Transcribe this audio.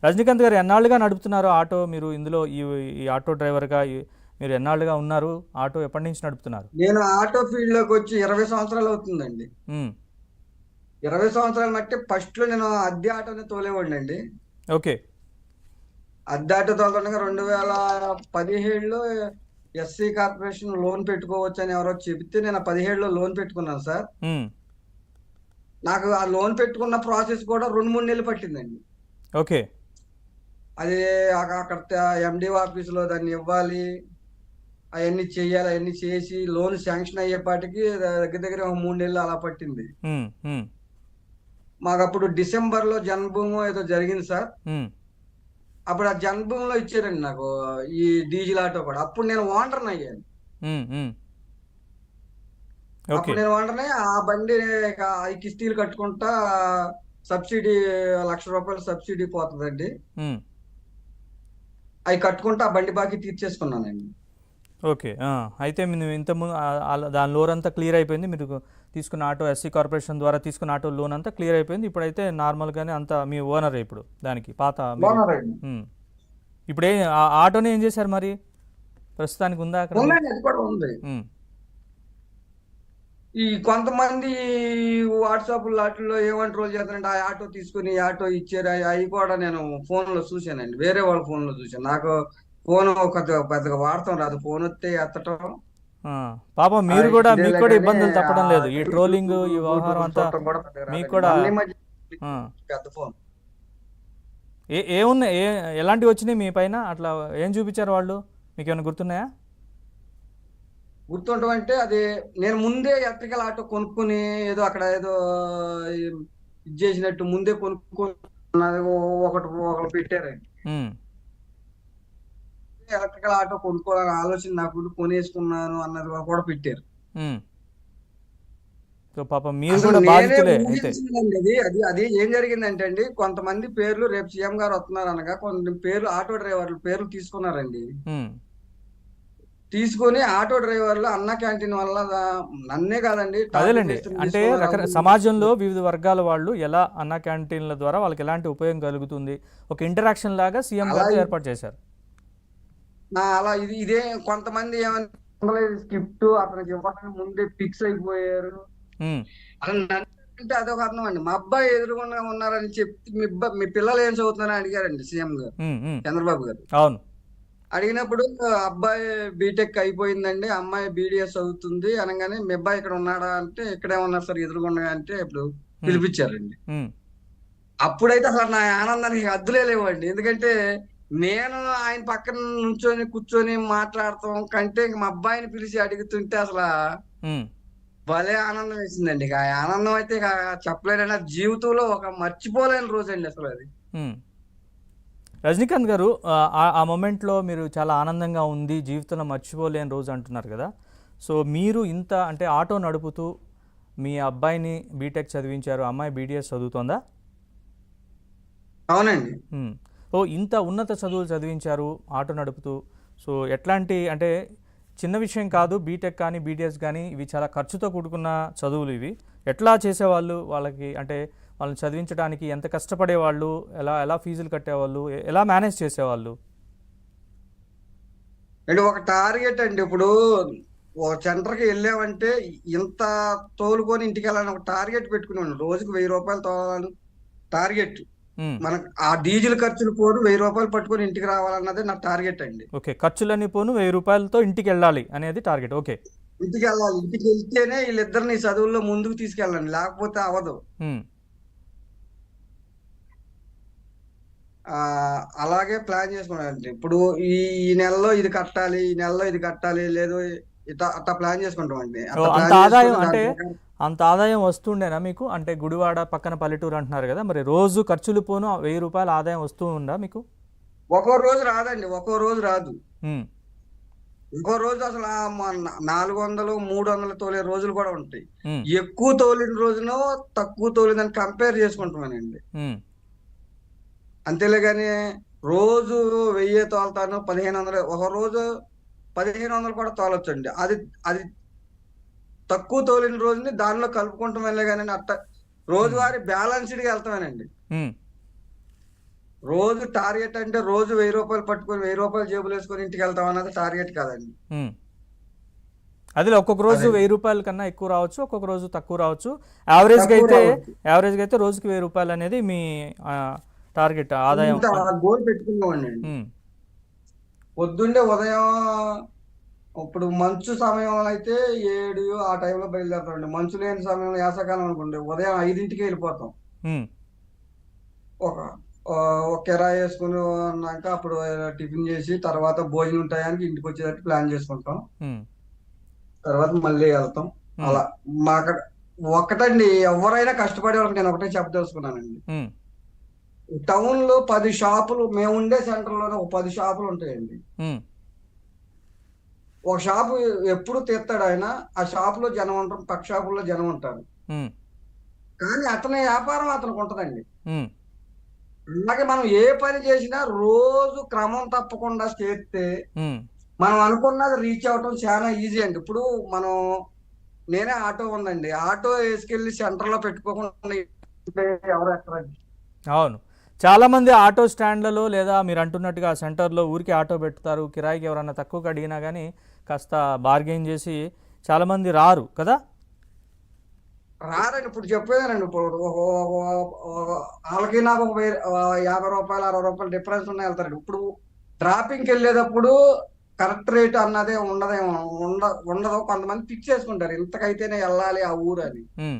రజనీకాంత్ గారు ఎన్నాళ్ళుగా నడుపుతున్నారు ఆటో? మీరు ఇందులో ఈ ఆటో డ్రైవర్గా మీరు ఎన్నాళ్ళుగా ఉన్నారు? ఆటో ఎప్పటి నుంచి నడుపుతున్నారు? నేను ఆటో ఫీల్డ్ లోకి వచ్చి 20 సంవత్సరాలు అవుతుందండి. ఉమ్, 20 సంవత్సరాలు బట్టి ఫస్ట్ లో నేను అద్దె ఆటోని తోలేవాడిని అండి. ఓకే. అద్దె ఆటో తోలుతుండగా 2017లో ఎస్సీ కార్పొరేషన్ లోన్ పెట్టుకోవచ్చు అని ఎవరో చెబితే నేను 2017లో లోన్ పెట్టుకున్నాను సార్. ఉమ్, నాకు ఆ లోన్ పెట్టుకున్న ప్రాసెస్ కూడా 2-3 నెలలు పట్టిందండి. ఓకే. అది అక్కడ ఎండి ఆఫీసులో దాన్ని ఇవ్వాలి, అవన్నీ చెయ్యాలి, అవన్నీ చేసి లోన్ శాంక్షన్ అయ్యేపాటికి దగ్గర దగ్గర ఒక 3 నెలలు అలా పట్టింది. ఉమ్, ఉమ్, మాకు అప్పుడు డిసెంబర్లో జన్మభూమి ఏదో జరిగింది సార్. ఉమ్, అప్పుడు ఆ జన్మభూమిలో ఇచ్చారండి నాకు ఈ డీజిల్ ఆటో కూడా. అప్పుడు నేను ఓనర్ని అయ్యాను. ఉమ్, ఉమ్, అప్పుడు ఓకే. నేను ఓనర్ని ఆ బండి ఈ కిస్తీలు కట్టుకుంటా సబ్సిడీ ₹1,00,000 సబ్సిడీ పోతుందండి. ఉమ్, అవి కట్టుకుంటా ఆ బండి బాకీ తీర్చేసుకున్నానండి. ఓకే. అయితే మీరు ఇంతకుముందు దాని లోన్ అంతా క్లియర్ అయిపోయింది. మీరు తీసుకున్న ఆటో ఎస్సీ కార్పొరేషన్ ద్వారా తీసుకున్న ఆటో లోన్ అంతా క్లియర్ అయిపోయింది. ఇప్పుడైతే నార్మల్గానే అంతా మీ ఓనరే ఇప్పుడు దానికి పాత మీరు. ఓనర్ అండి. ఉమ్. ఇప్పుడు ఆ ఆటోని ఏం చేశారు మరి? ప్రస్తుతానికి ఉందా అక్కడ మీకు? ఉందండి, అది కూడా ఉంది. ఉమ్, ఈ కొంతమంది వాట్సాప్ వాటిల్లో ఏమంటారు చేస్తారంటే ఆ ఆటో తీసుకుని ఈ ఆటో ఇచ్చారు, అవి కూడా నేను ఫోన్ లో చూశానండి. వేరే వాళ్ళ ఫోన్ లో చూశాను. నాకు ఫోన్ పెద్దగా వాడటం రాదు. ఫోన్ వస్తే ఎత్తటం ఆ, పాపం మీరు కూడా, మీకు ఇదేలే కూడా కానీ ఇబ్బందులు ఆ తప్పడం లేదు ఈ యూట్యూబ్ ట్రోలింగ్ ఈ వ్యవహారం యూట్యూబ్ అంతా చూడటం కూడా పెద్దగా మీకు రాదండి. కూడా. మొన్న ఈ మధ్య ఆ, పెద్ద ఫోన్ ఏమున్నాయి, ఎలాంటివి వచ్చినాయి మీ పైన? అట్లా ఏం చూపించారు వాళ్ళు? మీకు ఏమైనా గుర్తున్నాయా? గుర్తుండటం అంటే అది నేను ముందే ఎలక్ట్రికల్ ఆటో కొనుక్కుని ఏదో అక్కడ ఏదో ఇది చేసినట్టు ముందే కొనుక్కొని ఒకటి ఒకటి పెట్టారండి. ఉమ్, ఎలక్ట్రికల్ ఆటో కొనుక్కోవాలని ఆలోచన నాకు కొనేసుకున్నాను అన్నది కూడా పెట్టారు. ఉమ్. సో పాపం మీరు అసలు కూడా నేనే బాధితులే అయితే. ఊహించిందండి అది అది అది ఏం జరిగిందంటే అండి, కొంతమంది పేర్లు రేపు సీఎం గారు వస్తున్నారు అనగా కొంత పేర్లు ఆటో డ్రైవర్లు పేర్లు తీసుకున్నారండి. ఉమ్, తీసుకొని ఆటో డ్రైవర్లు అన్న క్యాంటీన్ వల్ల నన్నే కాదండి టాటూ అదేలేండి. మేస్త్రిని అంటే తీసుకున్నారు. సమాజంలో వివిధ వర్గాల వాళ్ళు ఎలా అన్న క్యాంటీన్ల ద్వారా వాళ్ళకి ఎలాంటి ఉపయోగం కలుగుతుంది, ఒక ఇంటరాక్షన్ లాగా సీఎం అలా గారితో ఏర్పాటు చేశారు. అలా ఇదే కొంతమంది ఏమన్నా స్క్రిప్ట్ అతనికి ఇవ్వాలని ముందే ఫిక్స్ అయిపోయారు. ఉమ్, అలా అంటే అదొక అర్థం అండి. మా అబ్బాయి ఎదురుగుండా ఉన్నారని చెప్పి మీ పిల్లలు ఏం చదువుతున్నారని అడిగారండి సీఎం గారు, ఉమ్, ఉమ్, చంద్రబాబు గారు. అవును. అడిగినప్పుడు అబ్బాయి బీటెక్ అయిపోయిందండి, అమ్మాయి బీడీఎస్ చదువుతుంది అనగానే మీ అబ్బాయి ఇక్కడ ఉన్నాడా అంటే ఇక్కడే ఉన్నారు సార్ ఎదురుగుండా అంటే ఇప్పుడు ఉమ్, పిలిపించారండి. ఉమ్, అప్పుడైతే అసలు నా ఆనందానికి హద్దులే లేవండి. ఎందుకంటే నేను ఆయన పక్కన నుంచొని కూర్చొని మాట్లాడతాం కంటే ఇంక మా అబ్బాయిని పిలిచి అడుగుతుంటే అసలు ఉమ్, భలే ఆనందం వేసిందండి. ఇక ఆ ఆనందం అయితే ఇక చెప్పలేనండి. అది జీవితంలో ఒక మర్చిపోలేని రోజు అండి అసలు అది. ఉమ్. రజనీకాంత్ గారు, ఆ మొమెంట్లో మీరు చాలా ఆనందంగా ఉంది, జీవితంలో మర్చిపోలేని రోజు అంటున్నారు కదా. సో మీరు ఇంత అంటే ఆటో నడుపుతూ మీ అబ్బాయిని బీటెక్ చదివించారు, అమ్మాయి బీడీఎస్ చదువుతోందా? అవునండి. ఉమ్. ఓ ఇంత ఉన్నత చదువులు చదివించారు ఆటో నడుపుతూ. సో ఎట్లాంటి అంటే చిన్న విషయం కాదు, బీటెక్ కానీ బీడీఎస్ కానీ ఇవి చాలా ఖర్చుతో కూడుకున్న చదువులు ఇవి. ఎట్లా చేసేవాళ్ళు వాళ్ళకి? అంటే వాళ్ళని చదివించడానికి ఎంత కష్టపడేవాళ్ళు, ఎలా ఎలా ఫీజులు కట్టేవాళ్ళు, ఎలా మేనేజ్ చేసేవాళ్ళు? అంటే ఒక టార్గెట్ అండి. ఇప్పుడు ఒక సెంటర్కి వెళ్ళామంటే ఇంత తోలుకొని ఇంటికి వెళ్ళాలని ఒక టార్గెట్ పెట్టుకున్నాను. రోజుకి ₹1000 తోలాలని టార్గెట్. ఉమ్. మనకు ఆ డీజిల్ ఖర్చులు పోను ₹1000 పట్టుకొని ఇంటికి రావాలన్నదే నా టార్గెట్ అండి. ఓకే. ఖర్చులన్నీ పోను ₹1000తో ఇంటికి వెళ్ళాలి అనేది టార్గెట్. ఓకే. ఇంటికి వెళ్ళాలి. ఇంటికి వెళ్తేనే వీళ్ళిద్దరిని చదువుల్లో ముందుకు తీసుకెళ్ళండి, లేకపోతే అవ్వదు. ఉమ్. అలాగే ప్లాన్ చేసుకున్నానండి. ఇప్పుడు ఈ ఈ నెలలో ఇది కట్టాలి, ఈ నెలలో ఇది కట్టాలి, లేదు ఇట్లా అట్లా ప్లాన్ చేసుకుంటామండి. ఓ అట్లా అంత ప్లాన్ ఆదాయం చేసుకొని అంటే దాని ప్రకారం అంత ఆదాయం వస్తుండేనా మీకు? అంటే గుడివాడ పక్కన పల్లెటూరు అంటున్నారు కదా, మరి రోజు ఖర్చులు పోను ₹1000 ఆదాయం వస్తూ ఉందా మీకు? ఒక్కో రోజు రాదండి, ఒక్కో రోజు రాదు. ఉమ్. ఇంకో రోజు అసలు 400, 300 తోలే రోజులు కూడా ఉంటాయి. ఉమ్. ఎక్కువ తోలిన రోజును తక్కువ తోలిందని కంపేర్ చేసుకుంటామనండి. ఉమ్. అంతేలే కానీ రోజు 1000 తోలుతాను, 1500, ఒక రోజు 1500 కూడా తోలొచ్చండి. అది అది తక్కువ తోలిన రోజుని దానిలో కలుపుకుంటాం వెళ్ళే కానీ అట్ట ఉమ్. రోజువారీ బ్యాలెన్స్డ్గా వెళ్తామేనండి. ఉమ్. రోజు టార్గెట్ అంటే రోజు 1000 రూపాయలు పట్టుకొని 1000 రూపాయలు జేబులు వేసుకొని ఇంటికి వెళ్తాం అన్నది టార్గెట్ కాదండి. ఉమ్. అదిలో ఒక్కొక్క రోజు అదండి 1000 రూపాయల కన్నా ఎక్కువ రావచ్చు, ఒక్కొక్క రోజు తక్కువ రావచ్చు. యావరేజ్గా తక్కువ అయితే రావచ్చు. రోజుకి 1000 రూపాయలు అనేది మీ టార్గెట్ ఆదాయం. ఇంత గోల్ పెట్టుకున్నామండి. ఉమ్, పొద్దున్నే ఉదయం ఇప్పుడు మంచు సమయంలో అయితే 7 ఆ టైంలో బయలుదేరుతామండి. మంచు లేని సమయంలో యాసకాలం అనుకోండి ఉదయం 5ంటికి వెళ్ళిపోతాం. ఉమ్, ఒక ఒక కిరాయి వేసుకుని ఉన్నాక అప్పుడు టిఫిన్ చేసి తర్వాత భోజనం టయానికి ఇంటికి వచ్చేటట్టు ప్లాన్ చేసుకుంటాం. ఉమ్, తర్వాత మళ్ళీ వెళ్తాం. ఉమ్, అలా మాకు ఒక్కటండి, ఎవరైనా కష్టపడే వాళ్ళకి నేను ఒకటే చెప్పదలుచుకున్నానండి. ఉమ్, టౌన్ లో 10 షాపులు, మేము ఉండే సెంటర్ లోనే ఒక 10 షాపులు ఉంటాయండి. ఉమ్, ఒక షాపు ఎప్పుడు తీస్తాడు ఆయన, ఆ షాపులో జనం ఉంటారు, పక్క షాపుల్లో జనం ఉంటారు. ఉమ్, కానీ అతని వ్యాపారం అతనికి ఉంటదండి. ఉమ్, అలాగే మనం ఏ పని చేసినా రోజు క్రమం తప్పకుండా చేస్తే ఉమ్, మనం అనుకున్నది రీచ్ అవటం చాలా ఈజీ అండి. ఇప్పుడు మనం, నేనే ఆటో ఉందండి, ఆటో వేసుకెళ్లి సెంటర్ లో పెట్టుకోకుండా ఎవరు ఎక్కరండి. అవును. చాలామంది ఆటో స్టాండ్లలో లేదా మీరు అంటున్నట్టుగా సెంటర్లో ఊరికి ఆటో పెడతారు, కిరాయికి ఎవరన్నా తక్కువకి అడిగినా కానీ కాస్త బార్గెయిన్ చేసి చాలామంది రారు కదా. రారండి. ఇప్పుడు చెప్పేదానండి, ఇప్పుడు వాళ్ళకి నాకు ఒక 50 రూపాయలు 60 రూపాయలు డిఫరెన్స్ ఉన్నాయి వెళ్తారండి. ఇప్పుడు డ్రాపింగ్కి వెళ్ళేటప్పుడు కరెక్ట్ రేట్ అన్నదే ఉండదేమో, ఉండదు. కొంతమంది ఫిక్స్ చేసుకుంటారు, ఇంతకైతేనే వెళ్ళాలి ఆ ఊరు అని. ఉమ్.